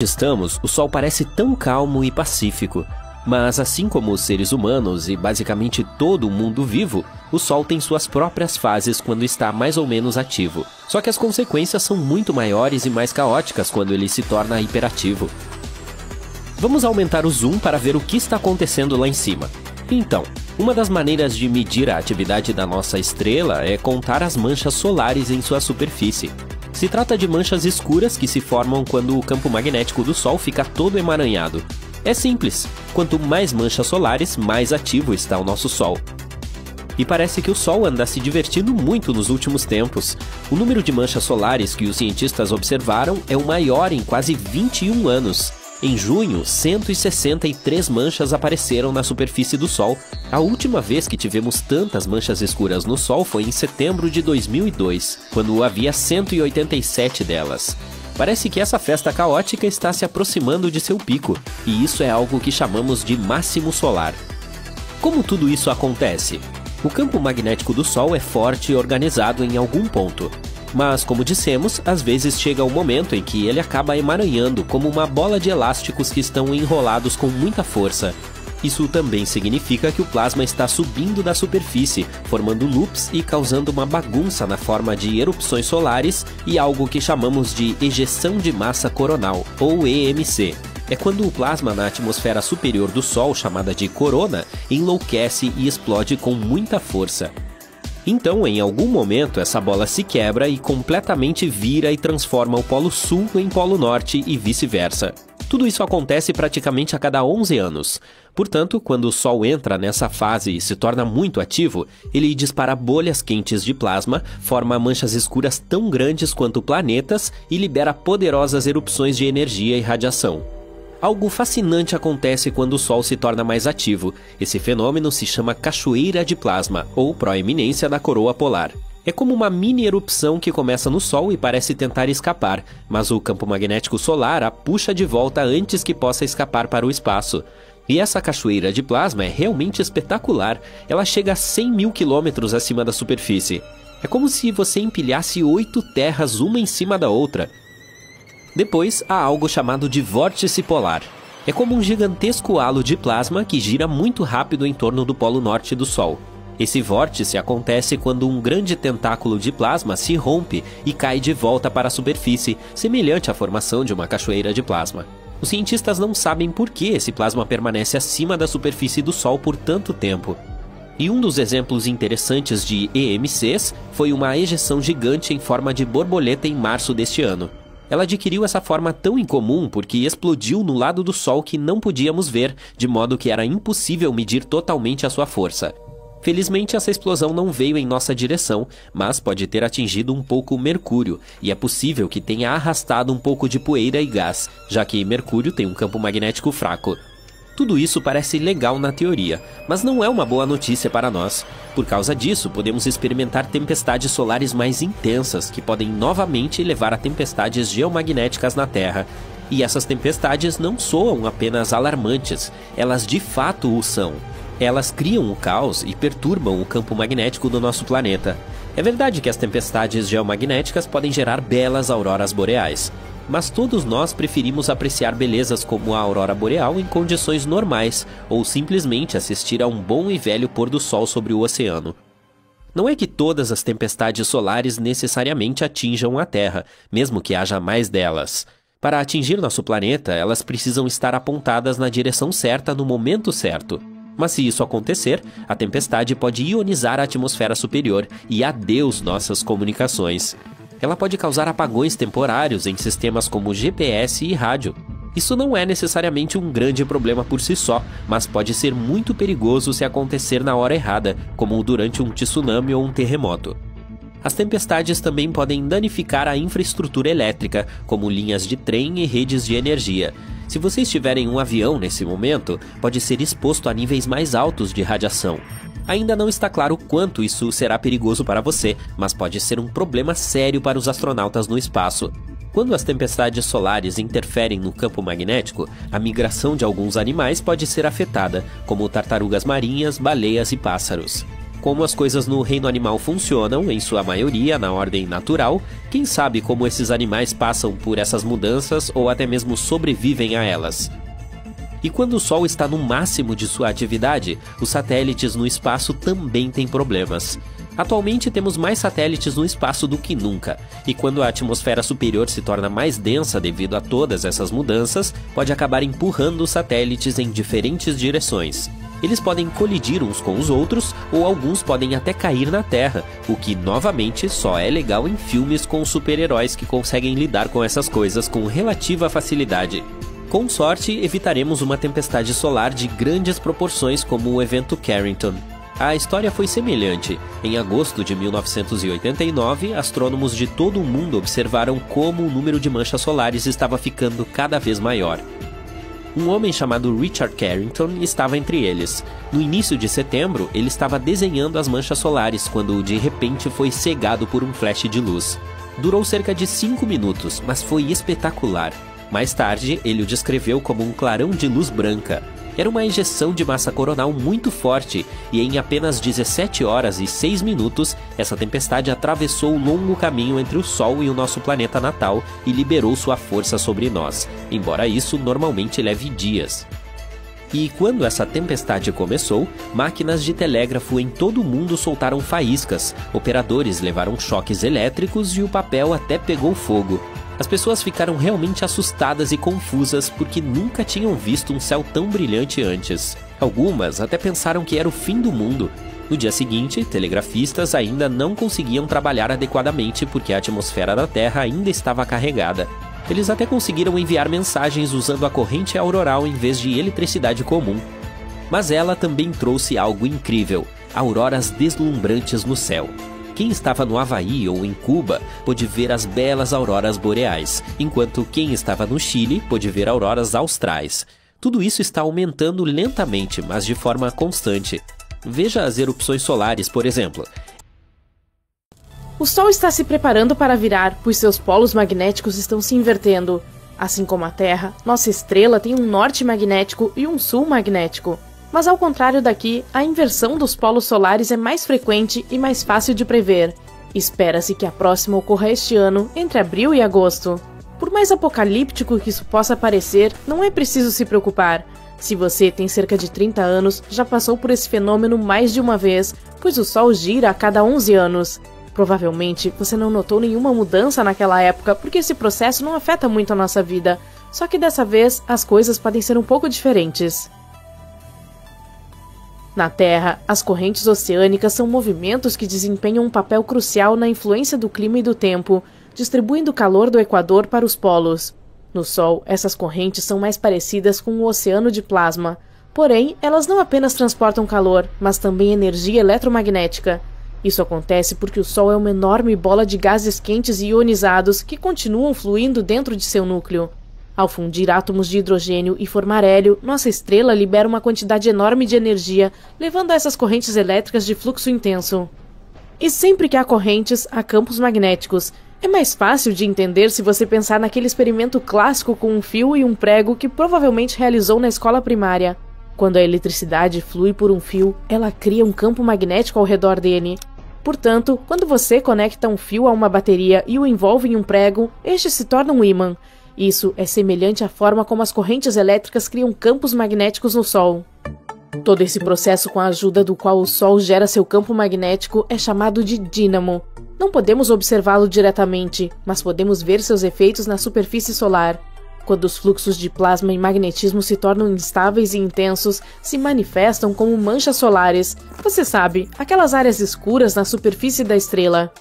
Estamos, o Sol parece tão calmo e pacífico, mas assim como os seres humanos e basicamente todo o mundo vivo, o Sol tem suas próprias fases quando está mais ou menos ativo. Só que as consequências são muito maiores e mais caóticas quando ele se torna hiperativo. Vamos aumentar o zoom para ver o que está acontecendo lá em cima. Então, uma das maneiras de medir a atividade da nossa estrela é contar as manchas solares em sua superfície. Se trata de manchas escuras que se formam quando o campo magnético do Sol fica todo emaranhado. É simples, quanto mais manchas solares, mais ativo está o nosso Sol. E parece que o Sol anda se divertindo muito nos últimos tempos. O número de manchas solares que os cientistas observaram é o maior em quase 21 anos. Em junho, 163 manchas apareceram na superfície do Sol. A última vez que tivemos tantas manchas escuras no Sol foi em setembro de 2002, quando havia 187 delas. Parece que essa festa caótica está se aproximando de seu pico, e isso é algo que chamamos de máximo solar. Como tudo isso acontece? O campo magnético do Sol é forte e organizado em algum ponto. Mas, como dissemos, às vezes chega um momento em que ele acaba emaranhando como uma bola de elásticos que estão enrolados com muita força. Isso também significa que o plasma está subindo da superfície, formando loops e causando uma bagunça na forma de erupções solares e algo que chamamos de ejeção de massa coronal, ou EMC. É quando o plasma na atmosfera superior do Sol, chamada de corona, enlouquece e explode com muita força. Então, em algum momento, essa bola se quebra e completamente vira e transforma o Polo Sul em Polo Norte e vice-versa. Tudo isso acontece praticamente a cada 11 anos. Portanto, quando o Sol entra nessa fase e se torna muito ativo, ele dispara bolhas quentes de plasma, forma manchas escuras tão grandes quanto planetas e libera poderosas erupções de energia e radiação. Algo fascinante acontece quando o Sol se torna mais ativo. Esse fenômeno se chama cachoeira de plasma, ou proeminência da coroa polar. É como uma mini erupção que começa no Sol e parece tentar escapar, mas o campo magnético solar a puxa de volta antes que possa escapar para o espaço. E essa cachoeira de plasma é realmente espetacular. Ela chega a 100 mil quilômetros acima da superfície. É como se você empilhasse 8 terras uma em cima da outra. Depois, há algo chamado de vórtice polar. É como um gigantesco halo de plasma que gira muito rápido em torno do polo norte do Sol. Esse vórtice acontece quando um grande tentáculo de plasma se rompe e cai de volta para a superfície, semelhante à formação de uma cachoeira de plasma. Os cientistas não sabem por que esse plasma permanece acima da superfície do Sol por tanto tempo. E um dos exemplos interessantes de EMCs foi uma ejeção gigante em forma de borboleta em março deste ano. Ela adquiriu essa forma tão incomum porque explodiu no lado do Sol que não podíamos ver, de modo que era impossível medir totalmente a sua força. Felizmente, essa explosão não veio em nossa direção, mas pode ter atingido um pouco Mercúrio, e é possível que tenha arrastado um pouco de poeira e gás, já que Mercúrio tem um campo magnético fraco. Tudo isso parece legal na teoria, mas não é uma boa notícia para nós. Por causa disso, podemos experimentar tempestades solares mais intensas, que podem novamente levar a tempestades geomagnéticas na Terra. E essas tempestades não soam apenas alarmantes, elas de fato o são. Elas criam o caos e perturbam o campo magnético do nosso planeta. É verdade que as tempestades geomagnéticas podem gerar belas auroras boreais. Mas todos nós preferimos apreciar belezas como a aurora boreal em condições normais, ou simplesmente assistir a um bom e velho pôr do sol sobre o oceano. Não é que todas as tempestades solares necessariamente atinjam a Terra, mesmo que haja mais delas. Para atingir nosso planeta, elas precisam estar apontadas na direção certa no momento certo. Mas se isso acontecer, a tempestade pode ionizar a atmosfera superior e adeus nossas comunicações. Ela pode causar apagões temporários em sistemas como GPS e rádio. Isso não é necessariamente um grande problema por si só, mas pode ser muito perigoso se acontecer na hora errada, como durante um tsunami ou um terremoto. As tempestades também podem danificar a infraestrutura elétrica, como linhas de trem e redes de energia. Se você estiver em um avião nesse momento, pode ser exposto a níveis mais altos de radiação. Ainda não está claro quanto isso será perigoso para você, mas pode ser um problema sério para os astronautas no espaço. Quando as tempestades solares interferem no campo magnético, a migração de alguns animais pode ser afetada, como tartarugas marinhas, baleias e pássaros. Como as coisas no reino animal funcionam, em sua maioria, na ordem natural, quem sabe como esses animais passam por essas mudanças ou até mesmo sobrevivem a elas. E quando o Sol está no máximo de sua atividade, os satélites no espaço também têm problemas. Atualmente temos mais satélites no espaço do que nunca, e quando a atmosfera superior se torna mais densa devido a todas essas mudanças, pode acabar empurrando os satélites em diferentes direções. Eles podem colidir uns com os outros, ou alguns podem até cair na Terra, o que, novamente, só é legal em filmes com super-heróis que conseguem lidar com essas coisas com relativa facilidade. Com sorte, evitaremos uma tempestade solar de grandes proporções como o evento Carrington. A história foi semelhante. Em agosto de 1989, astrônomos de todo o mundo observaram como o número de manchas solares estava ficando cada vez maior. Um homem chamado Richard Carrington estava entre eles. No início de setembro, ele estava desenhando as manchas solares quando de repente foi cegado por um flash de luz. Durou cerca de 5 minutos, mas foi espetacular. Mais tarde, ele o descreveu como um clarão de luz branca. Era uma ejeção de massa coronal muito forte e em apenas 17 horas e 6 minutos, essa tempestade atravessou o longo caminho entre o Sol e o nosso planeta natal e liberou sua força sobre nós, embora isso normalmente leve dias. E quando essa tempestade começou, máquinas de telégrafo em todo o mundo soltaram faíscas, operadores levaram choques elétricos e o papel até pegou fogo. As pessoas ficaram realmente assustadas e confusas porque nunca tinham visto um céu tão brilhante antes. Algumas até pensaram que era o fim do mundo. No dia seguinte, telegrafistas ainda não conseguiam trabalhar adequadamente porque a atmosfera da Terra ainda estava carregada. Eles até conseguiram enviar mensagens usando a corrente auroral em vez de eletricidade comum. Mas ela também trouxe algo incrível: auroras deslumbrantes no céu. Quem estava no Havaí ou em Cuba pôde ver as belas auroras boreais, enquanto quem estava no Chile pôde ver auroras austrais. Tudo isso está aumentando lentamente, mas de forma constante. Veja as erupções solares, por exemplo. O Sol está se preparando para virar, pois seus polos magnéticos estão se invertendo. Assim como a Terra, nossa estrela tem um norte magnético e um sul magnético. Mas ao contrário daqui, a inversão dos polos solares é mais frequente e mais fácil de prever. Espera-se que a próxima ocorra este ano, entre abril e agosto. Por mais apocalíptico que isso possa parecer, não é preciso se preocupar. Se você tem cerca de 30 anos, já passou por esse fenômeno mais de uma vez, pois o Sol gira a cada 11 anos. Provavelmente você não notou nenhuma mudança naquela época, porque esse processo não afeta muito a nossa vida. Só que dessa vez, as coisas podem ser um pouco diferentes. Na Terra, as correntes oceânicas são movimentos que desempenham um papel crucial na influência do clima e do tempo, distribuindo o calor do Equador para os polos. No Sol, essas correntes são mais parecidas com o oceano de plasma. Porém, elas não apenas transportam calor, mas também energia eletromagnética. Isso acontece porque o Sol é uma enorme bola de gases quentes e ionizados que continuam fluindo dentro de seu núcleo. Ao fundir átomos de hidrogênio e formar hélio, nossa estrela libera uma quantidade enorme de energia, levando a essas correntes elétricas de fluxo intenso. E sempre que há correntes, há campos magnéticos. É mais fácil de entender se você pensar naquele experimento clássico com um fio e um prego que provavelmente realizou na escola primária. Quando a eletricidade flui por um fio, ela cria um campo magnético ao redor dele. Portanto, quando você conecta um fio a uma bateria e o envolve em um prego, este se torna um ímã. Isso é semelhante à forma como as correntes elétricas criam campos magnéticos no Sol. Todo esse processo com a ajuda do qual o Sol gera seu campo magnético é chamado de dínamo. Não podemos observá-lo diretamente, mas podemos ver seus efeitos na superfície solar. Quando os fluxos de plasma e magnetismo se tornam instáveis e intensos, se manifestam como manchas solares. Você sabe, aquelas áreas escuras na superfície da estrela.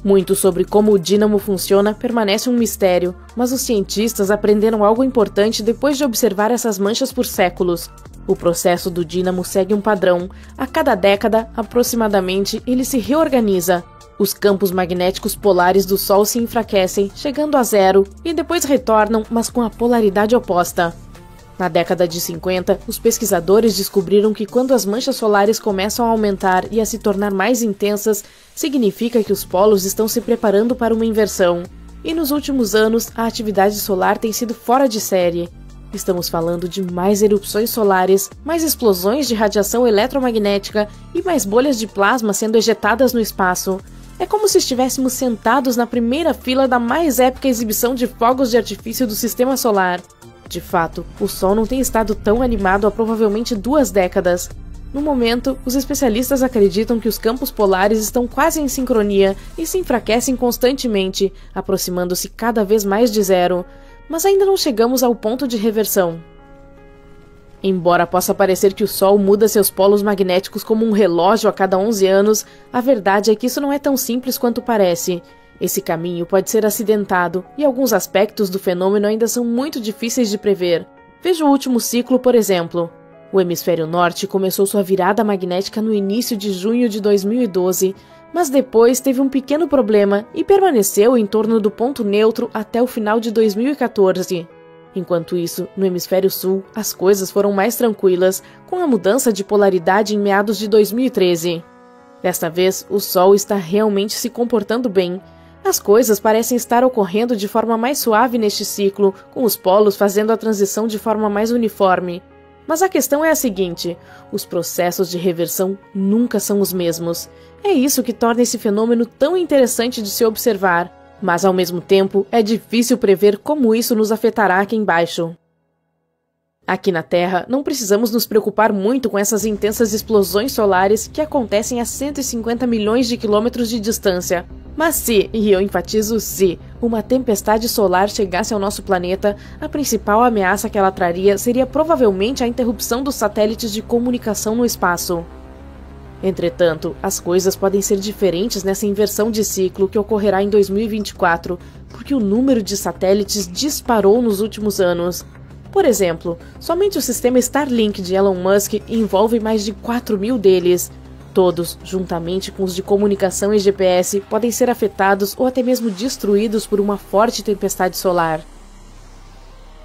Muito sobre como o dínamo funciona permanece um mistério, mas os cientistas aprenderam algo importante depois de observar essas manchas por séculos. O processo do dínamo segue um padrão. A cada década, aproximadamente, ele se reorganiza. Os campos magnéticos polares do Sol se enfraquecem, chegando a zero, e depois retornam, mas com a polaridade oposta. Na década de 50, os pesquisadores descobriram que quando as manchas solares começam a aumentar e a se tornar mais intensas, significa que os polos estão se preparando para uma inversão. E nos últimos anos, a atividade solar tem sido fora de série. Estamos falando de mais erupções solares, mais explosões de radiação eletromagnética e mais bolhas de plasma sendo ejetadas no espaço. É como se estivéssemos sentados na primeira fila da mais épica exibição de fogos de artifício do Sistema Solar. De fato, o Sol não tem estado tão animado há provavelmente 2 décadas. No momento, os especialistas acreditam que os campos polares estão quase em sincronia e se enfraquecem constantemente, aproximando-se cada vez mais de zero. Mas ainda não chegamos ao ponto de reversão. Embora possa parecer que o Sol muda seus polos magnéticos como um relógio a cada 11 anos, a verdade é que isso não é tão simples quanto parece. Esse caminho pode ser acidentado, e alguns aspectos do fenômeno ainda são muito difíceis de prever. Veja o último ciclo, por exemplo. O hemisfério norte começou sua virada magnética no início de junho de 2012, mas depois teve um pequeno problema e permaneceu em torno do ponto neutro até o final de 2014. Enquanto isso, no hemisfério sul, as coisas foram mais tranquilas, com a mudança de polaridade em meados de 2013. Desta vez, o Sol está realmente se comportando bem. As coisas parecem estar ocorrendo de forma mais suave neste ciclo, com os polos fazendo a transição de forma mais uniforme. Mas a questão é a seguinte: os processos de reversão nunca são os mesmos. É isso que torna esse fenômeno tão interessante de se observar. Mas, ao mesmo tempo, é difícil prever como isso nos afetará aqui embaixo. Aqui na Terra, não precisamos nos preocupar muito com essas intensas explosões solares que acontecem a 150 milhões de quilômetros de distância. Mas se, e eu enfatizo se, uma tempestade solar chegasse ao nosso planeta, a principal ameaça que ela traria seria provavelmente a interrupção dos satélites de comunicação no espaço. Entretanto, as coisas podem ser diferentes nessa inversão de ciclo que ocorrerá em 2024, porque o número de satélites disparou nos últimos anos. Por exemplo, somente o sistema Starlink de Elon Musk envolve mais de 4.000 deles. Todos, juntamente com os de comunicação e GPS, podem ser afetados ou até mesmo destruídos por uma forte tempestade solar.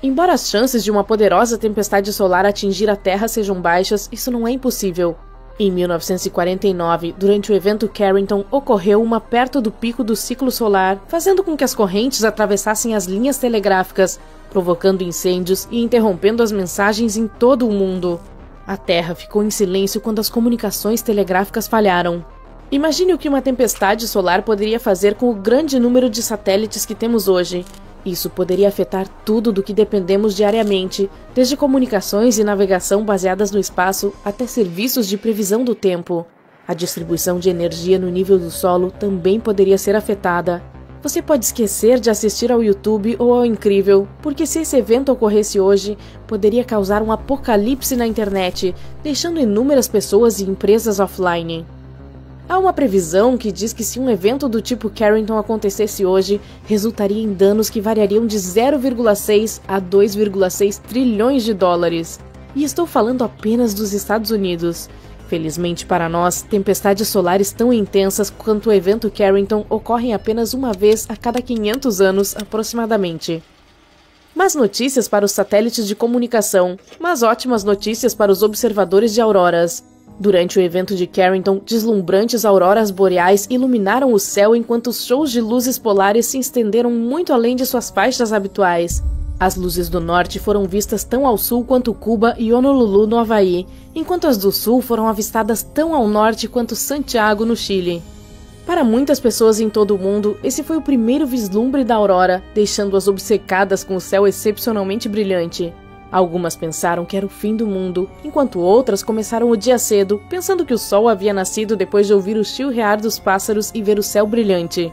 Embora as chances de uma poderosa tempestade solar atingir a Terra sejam baixas, isso não é impossível. Em 1949, durante o evento Carrington, ocorreu uma perto do pico do ciclo solar, fazendo com que as correntes atravessassem as linhas telegráficas, provocando incêndios e interrompendo as mensagens em todo o mundo. A Terra ficou em silêncio quando as comunicações telegráficas falharam. Imagine o que uma tempestade solar poderia fazer com o grande número de satélites que temos hoje. Isso poderia afetar tudo do que dependemos diariamente, desde comunicações e navegação baseadas no espaço até serviços de previsão do tempo. A distribuição de energia no nível do solo também poderia ser afetada. Você pode esquecer de assistir ao YouTube ou ao Incrível, porque se esse evento ocorresse hoje, poderia causar um apocalipse na internet, deixando inúmeras pessoas e empresas offline. Há uma previsão que diz que se um evento do tipo Carrington acontecesse hoje, resultaria em danos que variariam de 0,6 a 2,6 trilhões de dólares. E estou falando apenas dos Estados Unidos. Felizmente para nós, tempestades solares tão intensas quanto o evento Carrington ocorrem apenas uma vez a cada 500 anos, aproximadamente. Más notícias para os satélites de comunicação, mas ótimas notícias para os observadores de auroras. Durante o evento de Carrington, deslumbrantes auroras boreais iluminaram o céu enquanto os shows de luzes polares se estenderam muito além de suas faixas habituais. As luzes do norte foram vistas tão ao sul quanto Cuba e Honolulu, no Havaí, enquanto as do sul foram avistadas tão ao norte quanto Santiago, no Chile. Para muitas pessoas em todo o mundo, esse foi o primeiro vislumbre da aurora, deixando-as obcecadas com o céu excepcionalmente brilhante. Algumas pensaram que era o fim do mundo, enquanto outras começaram o dia cedo, pensando que o sol havia nascido depois de ouvir o chilrear dos pássaros e ver o céu brilhante.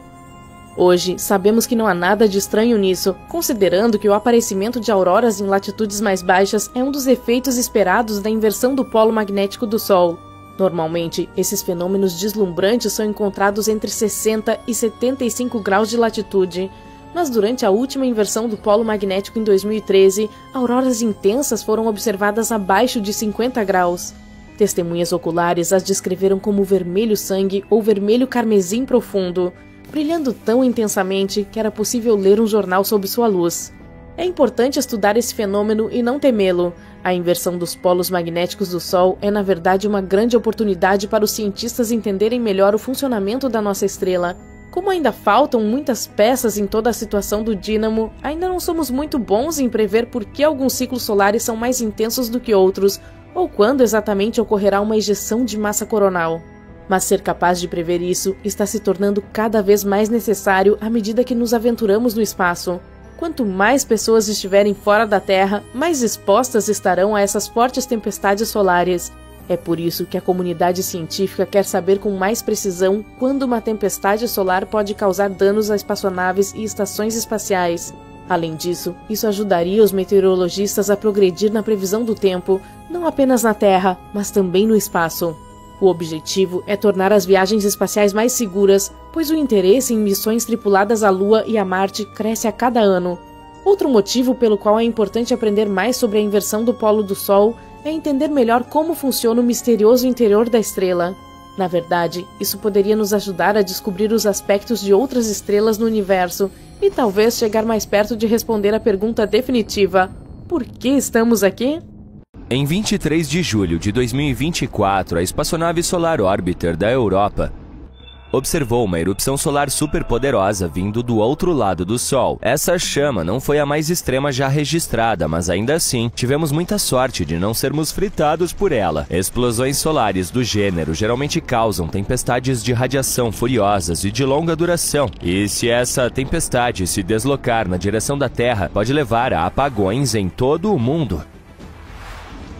Hoje, sabemos que não há nada de estranho nisso, considerando que o aparecimento de auroras em latitudes mais baixas é um dos efeitos esperados da inversão do polo magnético do Sol. Normalmente, esses fenômenos deslumbrantes são encontrados entre 60 e 75 graus de latitude, mas durante a última inversão do polo magnético em 2013, auroras intensas foram observadas abaixo de 50 graus. Testemunhas oculares as descreveram como vermelho sangue ou vermelho carmesim profundo, brilhando tão intensamente que era possível ler um jornal sob sua luz. É importante estudar esse fenômeno e não temê-lo. A inversão dos polos magnéticos do Sol é, na verdade, uma grande oportunidade para os cientistas entenderem melhor o funcionamento da nossa estrela. Como ainda faltam muitas peças em toda a situação do dínamo, ainda não somos muito bons em prever por que alguns ciclos solares são mais intensos do que outros, ou quando exatamente ocorrerá uma ejeção de massa coronal. Mas ser capaz de prever isso está se tornando cada vez mais necessário à medida que nos aventuramos no espaço. Quanto mais pessoas estiverem fora da Terra, mais expostas estarão a essas fortes tempestades solares. É por isso que a comunidade científica quer saber com mais precisão quando uma tempestade solar pode causar danos a espaçonaves e estações espaciais. Além disso, isso ajudaria os meteorologistas a progredir na previsão do tempo, não apenas na Terra, mas também no espaço. O objetivo é tornar as viagens espaciais mais seguras, pois o interesse em missões tripuladas à Lua e a Marte cresce a cada ano. Outro motivo pelo qual é importante aprender mais sobre a inversão do polo do Sol é entender melhor como funciona o misterioso interior da estrela. Na verdade, isso poderia nos ajudar a descobrir os aspectos de outras estrelas no universo e talvez chegar mais perto de responder a pergunta definitiva: por que estamos aqui? Em 23 de julho de 2024, a espaçonave Solar Orbiter da Europa observou uma erupção solar superpoderosa vindo do outro lado do Sol. Essa chama não foi a mais extrema já registrada, mas ainda assim, tivemos muita sorte de não sermos fritados por ela. Explosões solares do gênero geralmente causam tempestades de radiação furiosas e de longa duração, e se essa tempestade se deslocar na direção da Terra, pode levar a apagões em todo o mundo.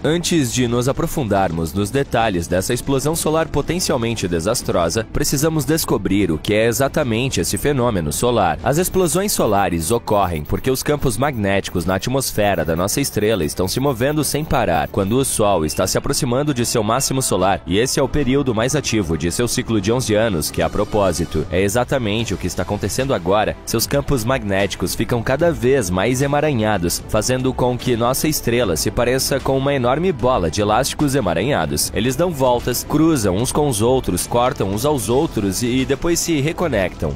Antes de nos aprofundarmos nos detalhes dessa explosão solar potencialmente desastrosa, precisamos descobrir o que é exatamente esse fenômeno solar. As explosões solares ocorrem porque os campos magnéticos na atmosfera da nossa estrela estão se movendo sem parar, quando o Sol está se aproximando de seu máximo solar, e esse é o período mais ativo de seu ciclo de 11 anos, que, a propósito, é exatamente o que está acontecendo agora. Seus campos magnéticos ficam cada vez mais emaranhados, fazendo com que nossa estrela se pareça com uma enorme bola de elásticos emaranhados. Eles dão voltas, cruzam uns com os outros, cortam uns aos outros e depois se reconectam.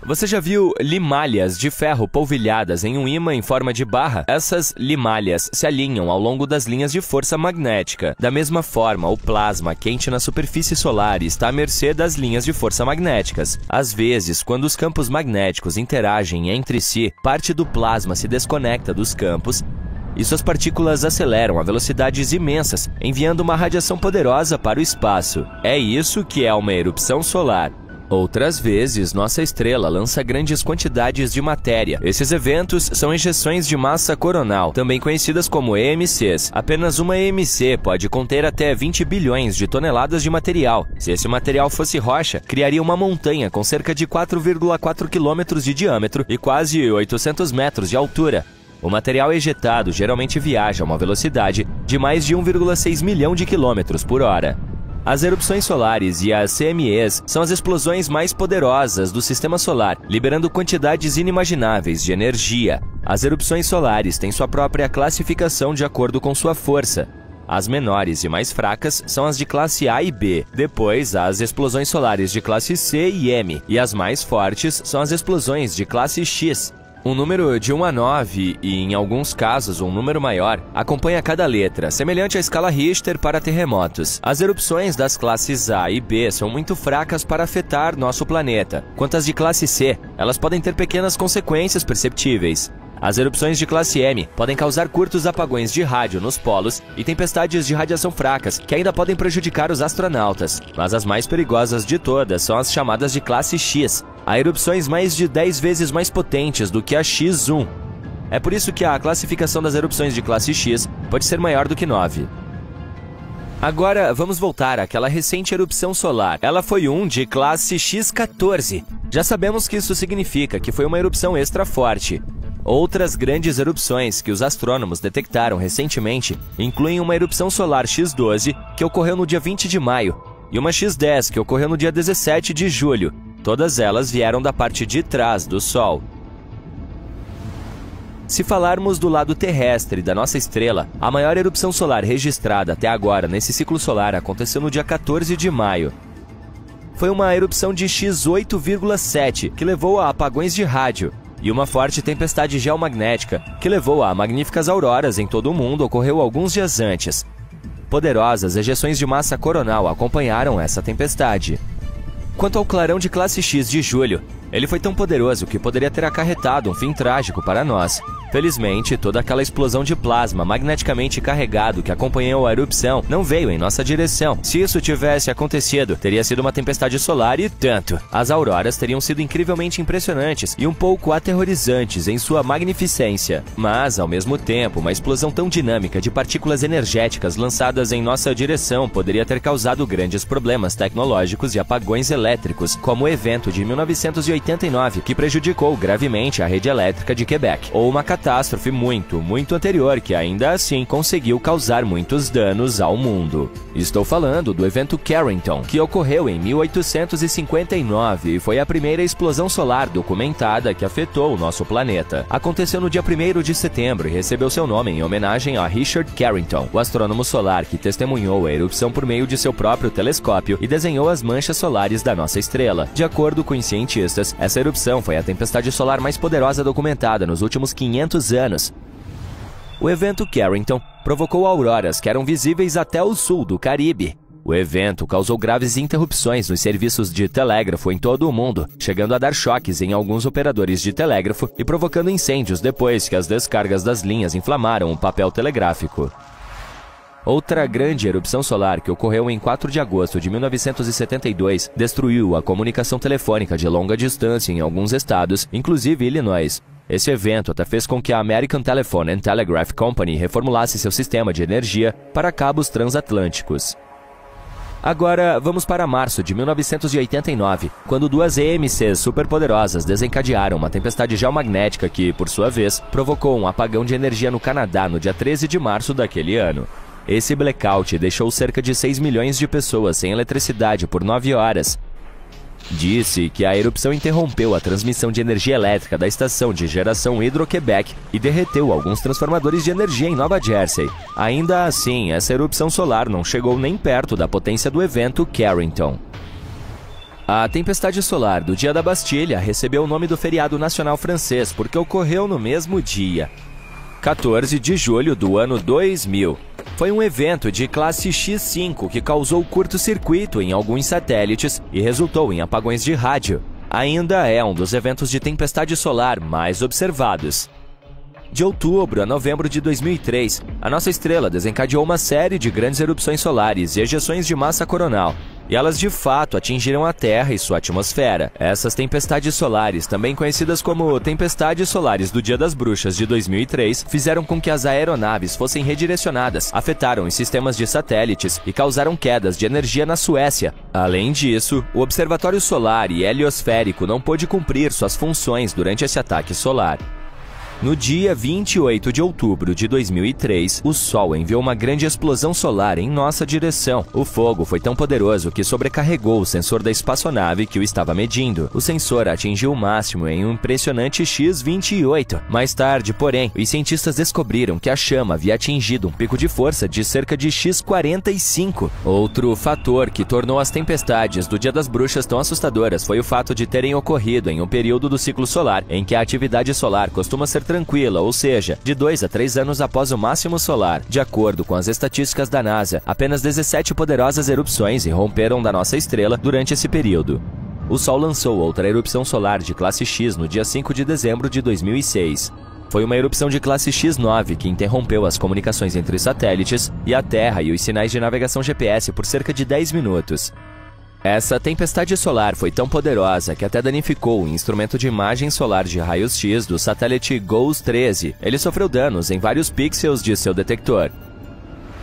Você já viu limalhas de ferro polvilhadas em um ímã em forma de barra? Essas limalhas se alinham ao longo das linhas de força magnética. Da mesma forma, o plasma quente na superfície solar está à mercê das linhas de força magnéticas. Às vezes, quando os campos magnéticos interagem entre si, parte do plasma se desconecta dos campos e suas partículas aceleram a velocidades imensas, enviando uma radiação poderosa para o espaço. É isso que é uma erupção solar. Outras vezes, nossa estrela lança grandes quantidades de matéria. Esses eventos são ejeções de massa coronal, também conhecidas como EMCs. Apenas uma EMC pode conter até 20 bilhões de toneladas de material. Se esse material fosse rocha, criaria uma montanha com cerca de 4,4 quilômetros de diâmetro e quase 800 metros de altura. O material ejetado geralmente viaja a uma velocidade de mais de 1,6 milhão de quilômetros por hora. As erupções solares e as CMEs são as explosões mais poderosas do sistema solar, liberando quantidades inimagináveis de energia. As erupções solares têm sua própria classificação de acordo com sua força. As menores e mais fracas são as de classe A e B. Depois, há as explosões solares de classe C e M. E as mais fortes são as explosões de classe X. Um número de 1 a 9, e em alguns casos um número maior, acompanha cada letra, semelhante à escala Richter para terremotos. As erupções das classes A e B são muito fracas para afetar nosso planeta. Quanto às de classe C, elas podem ter pequenas consequências perceptíveis. As erupções de classe M podem causar curtos apagões de rádio nos polos e tempestades de radiação fracas, que ainda podem prejudicar os astronautas. Mas as mais perigosas de todas são as chamadas de classe X. Há erupções mais de 10 vezes mais potentes do que a X1. É por isso que a classificação das erupções de classe X pode ser maior do que 9. Agora, vamos voltar àquela recente erupção solar. Ela foi de classe X14. Já sabemos que isso significa que foi uma erupção extra forte. Outras grandes erupções que os astrônomos detectaram recentemente incluem uma erupção solar X12, que ocorreu no dia 20 de maio, e uma X10, que ocorreu no dia 17 de julho. Todas elas vieram da parte de trás do Sol. Se falarmos do lado terrestre da nossa estrela, a maior erupção solar registrada até agora nesse ciclo solar aconteceu no dia 14 de maio. Foi uma erupção de X8,7, que levou a apagões de rádio, e uma forte tempestade geomagnética, que levou a magníficas auroras em todo o mundo, ocorreu alguns dias antes. Poderosas ejeções de massa coronal acompanharam essa tempestade. Quanto ao clarão de classe X de julho, ele foi tão poderoso que poderia ter acarretado um fim trágico para nós. Felizmente, toda aquela explosão de plasma magneticamente carregado que acompanhou a erupção não veio em nossa direção. Se isso tivesse acontecido, teria sido uma tempestade solar e tanto. As auroras teriam sido incrivelmente impressionantes e um pouco aterrorizantes em sua magnificência. Mas, ao mesmo tempo, uma explosão tão dinâmica de partículas energéticas lançadas em nossa direção poderia ter causado grandes problemas tecnológicos e apagões elétricos, como o evento de 1989, que prejudicou gravemente a rede elétrica de Quebec, ou uma catástrofe muito anterior que ainda assim conseguiu causar muitos danos ao mundo. Estou falando do evento Carrington, que ocorreu em 1859 e foi a primeira explosão solar documentada que afetou o nosso planeta. Aconteceu no dia 1º de setembro e recebeu seu nome em homenagem a Richard Carrington, o astrônomo solar que testemunhou a erupção por meio de seu próprio telescópio e desenhou as manchas solares da nossa estrela. De acordo com os cientistas, essa erupção foi a tempestade solar mais poderosa documentada nos últimos 500 anos. O evento Carrington provocou auroras que eram visíveis até o sul do Caribe. O evento causou graves interrupções nos serviços de telégrafo em todo o mundo, chegando a dar choques em alguns operadores de telégrafo e provocando incêndios depois que as descargas das linhas inflamaram o papel telegráfico. Outra grande erupção solar que ocorreu em 4 de agosto de 1972 destruiu a comunicação telefônica de longa distância em alguns estados, inclusive Illinois. Esse evento até fez com que a American Telephone and Telegraph Company reformulasse seu sistema de energia para cabos transatlânticos. Agora, vamos para março de 1989, quando duas EMCs superpoderosas desencadearam uma tempestade geomagnética que, por sua vez, provocou um apagão de energia no Canadá no dia 13 de março daquele ano. Esse blackout deixou cerca de 6 milhões de pessoas sem eletricidade por 9 horas. Disse que a erupção interrompeu a transmissão de energia elétrica da estação de geração Hydro-Québec e derreteu alguns transformadores de energia em Nova Jersey. Ainda assim, essa erupção solar não chegou nem perto da potência do evento Carrington. A tempestade solar do Dia da Bastilha recebeu o nome do feriado nacional francês porque ocorreu no mesmo dia, 14 de julho do ano 2000. Foi um evento de classe X5 que causou curto-circuito em alguns satélites e resultou em apagões de rádio. Ainda é um dos eventos de tempestade solar mais observados. De outubro a novembro de 2003, a nossa estrela desencadeou uma série de grandes erupções solares e ejeções de massa coronal, e elas de fato atingiram a Terra e sua atmosfera. Essas tempestades solares, também conhecidas como tempestades solares do Dia das Bruxas de 2003, fizeram com que as aeronaves fossem redirecionadas, afetaram os sistemas de satélites e causaram quedas de energia na Suécia. Além disso, o Observatório Solar e Heliosférico não pôde cumprir suas funções durante esse ataque solar. No dia 28 de outubro de 2003, o Sol enviou uma grande explosão solar em nossa direção. O fogo foi tão poderoso que sobrecarregou o sensor da espaçonave que o estava medindo. O sensor atingiu o máximo em um impressionante X28. Mais tarde, porém, os cientistas descobriram que a chama havia atingido um pico de força de cerca de X45. Outro fator que tornou as tempestades do Dia das Bruxas tão assustadoras foi o fato de terem ocorrido em um período do ciclo solar em que a atividade solar costuma ser tranquila, ou seja, de 2 a 3 anos após o máximo solar. De acordo com as estatísticas da NASA, apenas 17 poderosas erupções irromperam da nossa estrela durante esse período. O Sol lançou outra erupção solar de classe X no dia 5 de dezembro de 2006. Foi uma erupção de classe X9 que interrompeu as comunicações entre os satélites e a Terra e os sinais de navegação GPS por cerca de 10 minutos. Essa tempestade solar foi tão poderosa que até danificou o instrumento de imagem solar de raios X do satélite GOES 13. Ele sofreu danos em vários pixels de seu detector.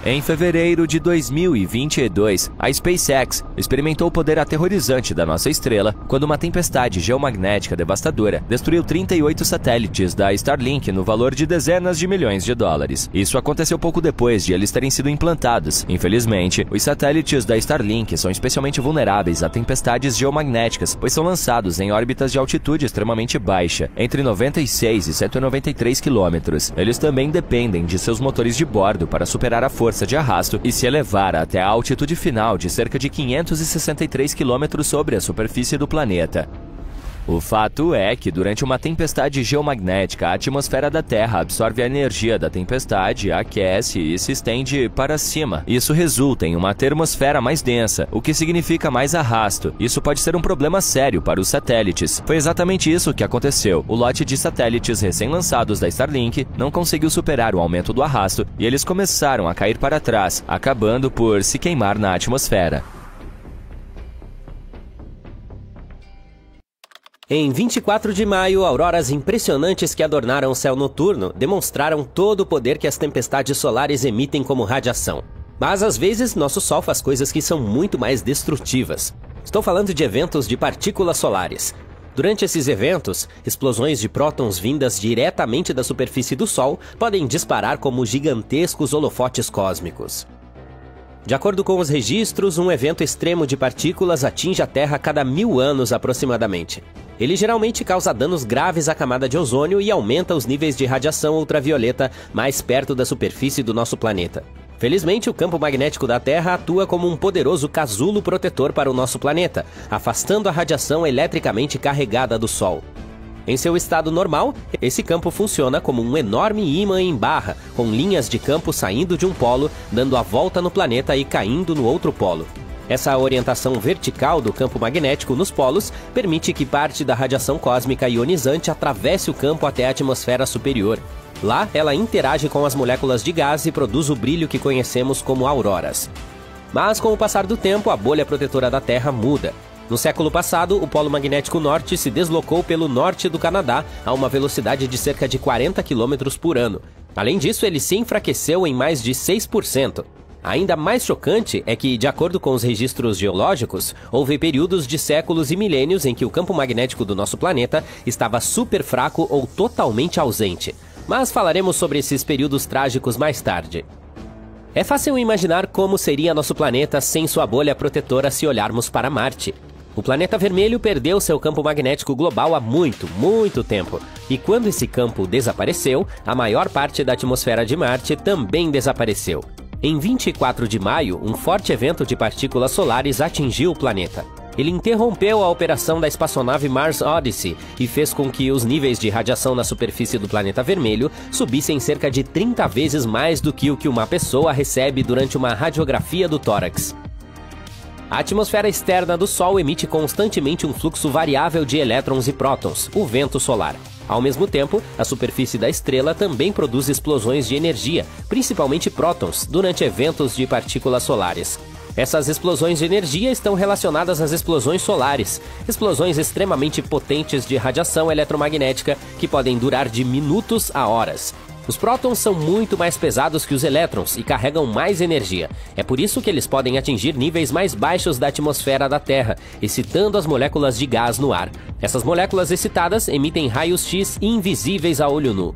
Em fevereiro de 2022, a SpaceX experimentou o poder aterrorizante da nossa estrela quando uma tempestade geomagnética devastadora destruiu 38 satélites da Starlink no valor de dezenas de milhões de dólares. Isso aconteceu pouco depois de eles terem sido implantados. Infelizmente, os satélites da Starlink são especialmente vulneráveis a tempestades geomagnéticas, pois são lançados em órbitas de altitude extremamente baixa, entre 96 e 193 quilômetros. Eles também dependem de seus motores de bordo para superar a força de arrasto e se elevar até a altitude final de cerca de 563 km sobre a superfície do planeta. O fato é que, durante uma tempestade geomagnética, a atmosfera da Terra absorve a energia da tempestade, aquece e se estende para cima. Isso resulta em uma termosfera mais densa, o que significa mais arrasto. Isso pode ser um problema sério para os satélites. Foi exatamente isso que aconteceu. O lote de satélites recém-lançados da Starlink não conseguiu superar o aumento do arrasto e eles começaram a cair para trás, acabando por se queimar na atmosfera. Em 24 de maio, auroras impressionantes que adornaram o céu noturno demonstraram todo o poder que as tempestades solares emitem como radiação. Mas às vezes nosso Sol faz coisas que são muito mais destrutivas. Estou falando de eventos de partículas solares. Durante esses eventos, explosões de prótons vindas diretamente da superfície do Sol podem disparar como gigantescos holofotes cósmicos. De acordo com os registros, um evento extremo de partículas atinge a Terra a cada 1000 anos aproximadamente. Ele geralmente causa danos graves à camada de ozônio e aumenta os níveis de radiação ultravioleta mais perto da superfície do nosso planeta. Felizmente, o campo magnético da Terra atua como um poderoso casulo protetor para o nosso planeta, afastando a radiação eletricamente carregada do Sol. Em seu estado normal, esse campo funciona como um enorme ímã em barra, com linhas de campo saindo de um polo, dando a volta no planeta e caindo no outro polo. Essa orientação vertical do campo magnético nos polos permite que parte da radiação cósmica ionizante atravesse o campo até a atmosfera superior. Lá, ela interage com as moléculas de gás e produz o brilho que conhecemos como auroras. Mas com o passar do tempo, a bolha protetora da Terra muda. No século passado, o polo magnético norte se deslocou pelo norte do Canadá a uma velocidade de cerca de 40 km por ano. Além disso, ele se enfraqueceu em mais de 6%. Ainda mais chocante é que, de acordo com os registros geológicos, houve períodos de séculos e milênios em que o campo magnético do nosso planeta estava super fraco ou totalmente ausente. Mas falaremos sobre esses períodos trágicos mais tarde. É fácil imaginar como seria nosso planeta sem sua bolha protetora se olharmos para Marte. O planeta vermelho perdeu seu campo magnético global há muito tempo. E quando esse campo desapareceu, a maior parte da atmosfera de Marte também desapareceu. Em 24 de maio, um forte evento de partículas solares atingiu o planeta. Ele interrompeu a operação da espaçonave Mars Odyssey e fez com que os níveis de radiação na superfície do planeta vermelho subissem cerca de 30 vezes mais do que o que uma pessoa recebe durante uma radiografia do tórax. A atmosfera externa do Sol emite constantemente um fluxo variável de elétrons e prótons, o vento solar. Ao mesmo tempo, a superfície da estrela também produz explosões de energia, principalmente prótons, durante eventos de partículas solares. Essas explosões de energia estão relacionadas às explosões solares, explosões extremamente potentes de radiação eletromagnética que podem durar de minutos a horas. Os prótons são muito mais pesados que os elétrons e carregam mais energia. É por isso que eles podem atingir níveis mais baixos da atmosfera da Terra, excitando as moléculas de gás no ar. Essas moléculas excitadas emitem raios X invisíveis a olho nu.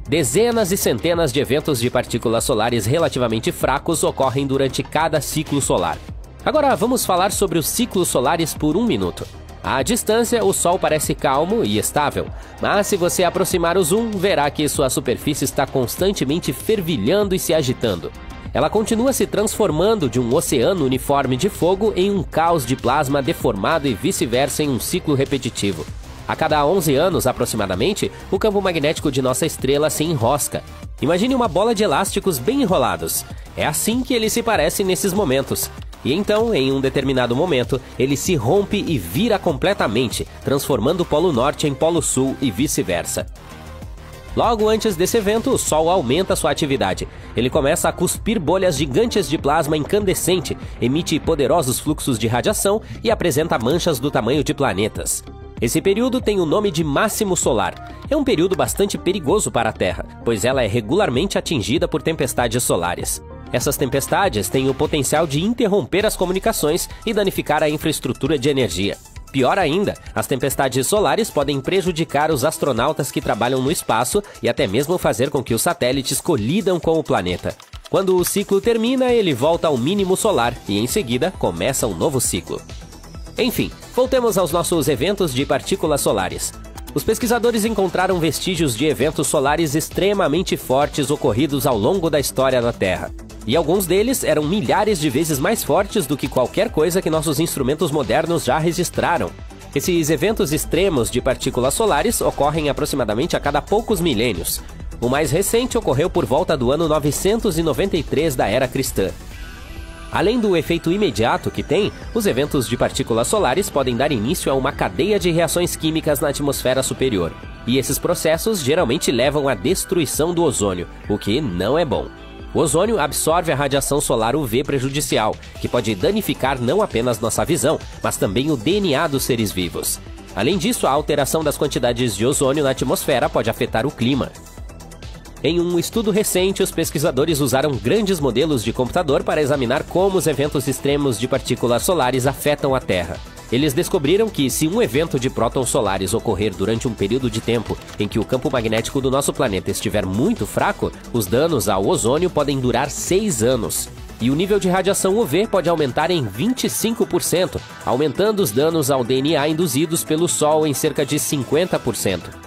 Dezenas e centenas de eventos de partículas solares relativamente fracos ocorrem durante cada ciclo solar. Agora vamos falar sobre os ciclos solares por um minuto. À distância, o Sol parece calmo e estável, mas se você aproximar o zoom, verá que sua superfície está constantemente fervilhando e se agitando. Ela continua se transformando de um oceano uniforme de fogo em um caos de plasma deformado e vice-versa em um ciclo repetitivo. A cada 11 anos, aproximadamente, o campo magnético de nossa estrela se enrosca. Imagine uma bola de elásticos bem enrolados. É assim que ele se parece nesses momentos. E então, em um determinado momento, ele se rompe e vira completamente, transformando o Polo Norte em Polo Sul e vice-versa. Logo antes desse evento, o Sol aumenta sua atividade. Ele começa a cuspir bolhas gigantes de plasma incandescente, emite poderosos fluxos de radiação e apresenta manchas do tamanho de planetas. Esse período tem o nome de máximo solar. É um período bastante perigoso para a Terra, pois ela é regularmente atingida por tempestades solares. Essas tempestades têm o potencial de interromper as comunicações e danificar a infraestrutura de energia. Pior ainda, as tempestades solares podem prejudicar os astronautas que trabalham no espaço e até mesmo fazer com que os satélites colidam com o planeta. Quando o ciclo termina, ele volta ao mínimo solar e, em seguida, começa um novo ciclo. Enfim, voltemos aos nossos eventos de partículas solares. Os pesquisadores encontraram vestígios de eventos solares extremamente fortes ocorridos ao longo da história da Terra. E alguns deles eram milhares de vezes mais fortes do que qualquer coisa que nossos instrumentos modernos já registraram. Esses eventos extremos de partículas solares ocorrem aproximadamente a cada poucos milênios. O mais recente ocorreu por volta do ano 993 da Era Cristã. Além do efeito imediato que tem, os eventos de partículas solares podem dar início a uma cadeia de reações químicas na atmosfera superior. E esses processos geralmente levam à destruição do ozônio, o que não é bom. O ozônio absorve a radiação solar UV prejudicial, que pode danificar não apenas nossa visão, mas também o DNA dos seres vivos. Além disso, a alteração das quantidades de ozônio na atmosfera pode afetar o clima. Em um estudo recente, os pesquisadores usaram grandes modelos de computador para examinar como os eventos extremos de partículas solares afetam a Terra. Eles descobriram que, se um evento de prótons solares ocorrer durante um período de tempo em que o campo magnético do nosso planeta estiver muito fraco, os danos ao ozônio podem durar 6 anos. E o nível de radiação UV pode aumentar em 25%, aumentando os danos ao DNA induzidos pelo Sol em cerca de 50%.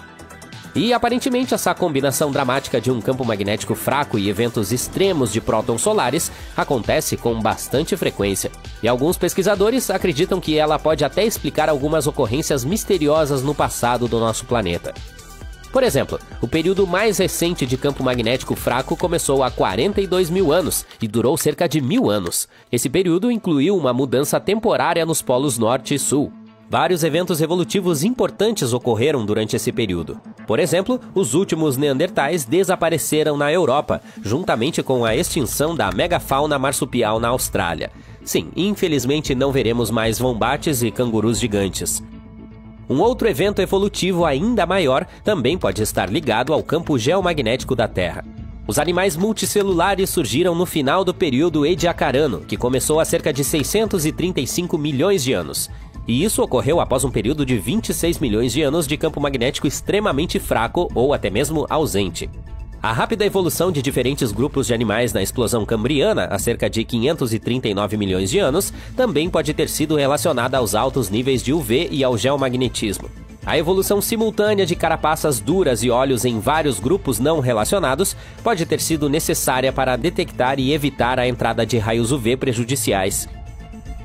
E, aparentemente, essa combinação dramática de um campo magnético fraco e eventos extremos de prótons solares acontece com bastante frequência. E alguns pesquisadores acreditam que ela pode até explicar algumas ocorrências misteriosas no passado do nosso planeta. Por exemplo, o período mais recente de campo magnético fraco começou há 42 mil anos e durou cerca de 1000 anos. Esse período incluiu uma mudança temporária nos polos norte e sul. Vários eventos evolutivos importantes ocorreram durante esse período. Por exemplo, os últimos neandertais desapareceram na Europa, juntamente com a extinção da megafauna marsupial na Austrália. Sim, infelizmente não veremos mais wombates e cangurus gigantes. Um outro evento evolutivo ainda maior também pode estar ligado ao campo geomagnético da Terra. Os animais multicelulares surgiram no final do período Ediacarano, que começou há cerca de 635 milhões de anos. E isso ocorreu após um período de 26 milhões de anos de campo magnético extremamente fraco ou até mesmo ausente. A rápida evolução de diferentes grupos de animais na explosão cambriana, há cerca de 539 milhões de anos, também pode ter sido relacionada aos altos níveis de UV e ao geomagnetismo. A evolução simultânea de carapaças duras e olhos em vários grupos não relacionados pode ter sido necessária para detectar e evitar a entrada de raios UV prejudiciais.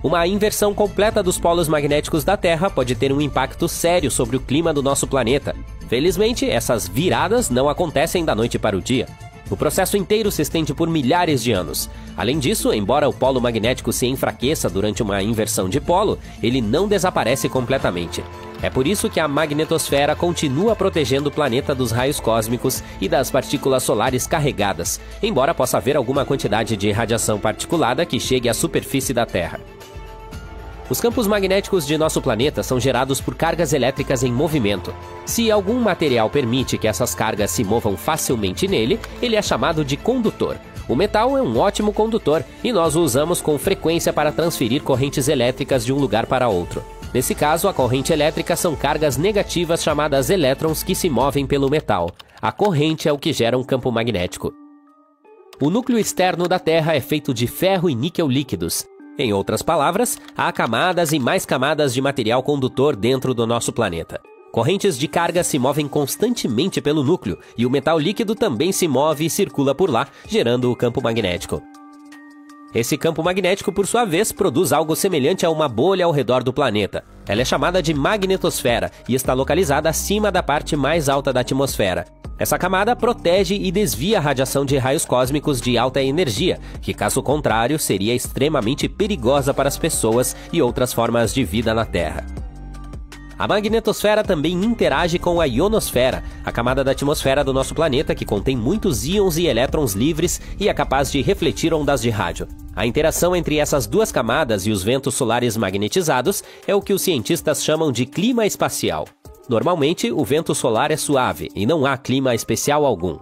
Uma inversão completa dos polos magnéticos da Terra pode ter um impacto sério sobre o clima do nosso planeta. Felizmente, essas viradas não acontecem da noite para o dia. O processo inteiro se estende por milhares de anos. Além disso, embora o polo magnético se enfraqueça durante uma inversão de polo, ele não desaparece completamente. É por isso que a magnetosfera continua protegendo o planeta dos raios cósmicos e das partículas solares carregadas, embora possa haver alguma quantidade de radiação particulada que chegue à superfície da Terra. Os campos magnéticos de nosso planeta são gerados por cargas elétricas em movimento. Se algum material permite que essas cargas se movam facilmente nele, ele é chamado de condutor. O metal é um ótimo condutor e nós o usamos com frequência para transferir correntes elétricas de um lugar para outro. Nesse caso, a corrente elétrica são cargas negativas chamadas elétrons que se movem pelo metal. A corrente é o que gera um campo magnético. O núcleo externo da Terra é feito de ferro e níquel líquidos. Em outras palavras, há camadas e mais camadas de material condutor dentro do nosso planeta. Correntes de carga se movem constantemente pelo núcleo e o metal líquido também se move e circula por lá, gerando o campo magnético. Esse campo magnético, por sua vez, produz algo semelhante a uma bolha ao redor do planeta. Ela é chamada de magnetosfera e está localizada acima da parte mais alta da atmosfera. Essa camada protege e desvia a radiação de raios cósmicos de alta energia, que caso contrário seria extremamente perigosa para as pessoas e outras formas de vida na Terra. A magnetosfera também interage com a ionosfera, a camada da atmosfera do nosso planeta que contém muitos íons e elétrons livres e é capaz de refletir ondas de rádio. A interação entre essas duas camadas e os ventos solares magnetizados é o que os cientistas chamam de clima espacial. Normalmente, o vento solar é suave e não há clima especial algum.